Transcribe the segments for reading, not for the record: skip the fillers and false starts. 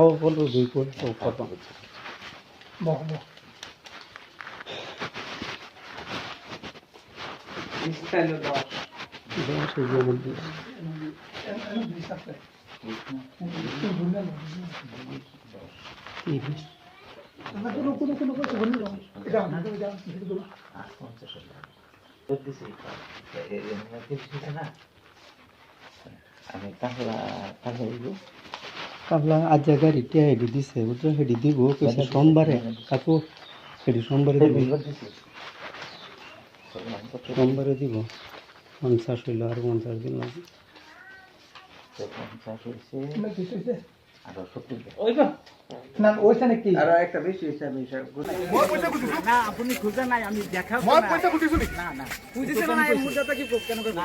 সকলো দুই কৰি চৌকাত কাবলা আজ জায়গায় রিটিয়া হেডি দিছে বুঝছো হেডি দিব কইছে সোমবারে কাকু হেডি সোমবারে দিবি সোমবারে দিব 50 হইল আর 50 দিন লাগবে না ওইখানে কি আর একটা বেশি হিসাব মই পয়সা খুঁজিছো না আপনি খুঁজা নাই আমি দেখাবো মই পয়সা খুঁজিছো না না খুঁজিছো না এই মুদ্রাটা কি কেন করে না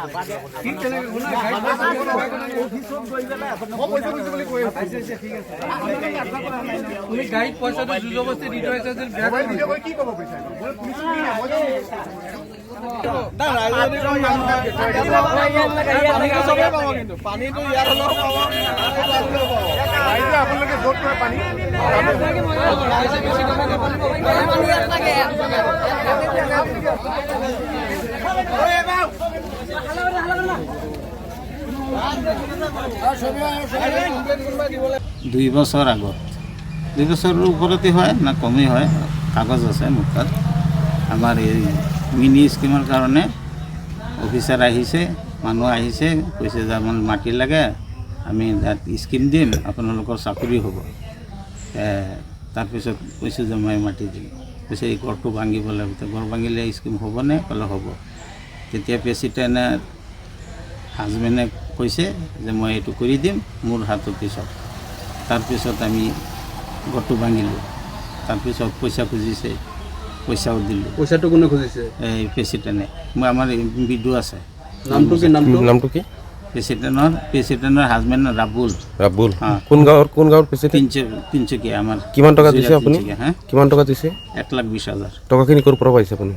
কি চলে না অফিস সব গই গেল আপনি মই পয়সা খুঁজিছো বলি কই আচ্ছা ঠিক আছে তুমি গাইড পয়সা তো জবরদস্তি দিতে হইছে যে মোবাইল দিতে কই কি কব পয়সা বলে পুলিশ কি না মই না রাজনীতির মানুষ সবাই পাবো কিন্তু পানি তো ইয়ার হলো পাবো আইতে আপনাদের ভোট করে পানি দুই বছর আগত 2 বছরের উপরতে হয় না কমই হয় কাগজ আছে মোৰ তাত আমাৰ এই মিনি স্কিমৰ কাৰণে অফিচাৰ আহিছে মানুহ আহিছে কৈছে যে আমাৰ মাটি লাগে আমি স্কিম দিম আপোনালোকৰ চাকৰি হ'ব তাৰপিছত কৈছোঁ যে মই মাটি দিম কৈছে এই ঘৰটো ভাঙিব লাগিব ঘৰ ভাঙিলে স্কিম হ'বনে ক'লে হ'ব তেতিয়া প্ৰেচিডেণ্টে হাজবেণ্ডে কৈছে যে মই এইটো কৰি দিম মোৰ হাতত পিছত তাৰপিছত আমি ঘৰটো ভাঙিলোঁ তাৰপিছত পইচা খুজিছে পইচাও দিলোঁ পইচাটো কোনে খুজিছে এই প্ৰেচিডেণ্টে মই আমাৰ বিডু আছে নামটো কি প্ৰেচিডেণ্টৰ হাজবেণ্ড ৰাবুল কোন গাঁৱৰ প্ৰেচিডেণ্ট তিনচুকীয়া আমাৰ কিমান টকা দিছে আপুনি কিমান টকা দিছে 1,20,000 টকাখিনি ক'ৰ পৰা পাইছে আপুনি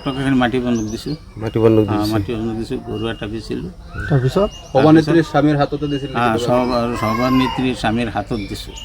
টকাখিনি মাটি বন্ধক দিছোঁ মাটি বন্ধক দিছোঁ গৰু এটা বেচিলোঁ তাৰপিছত সভানেত্ৰীৰ স্বামীৰ হাততে দিছিল সভানেত্ৰীৰ স্বামীৰ হাতত দিছোঁ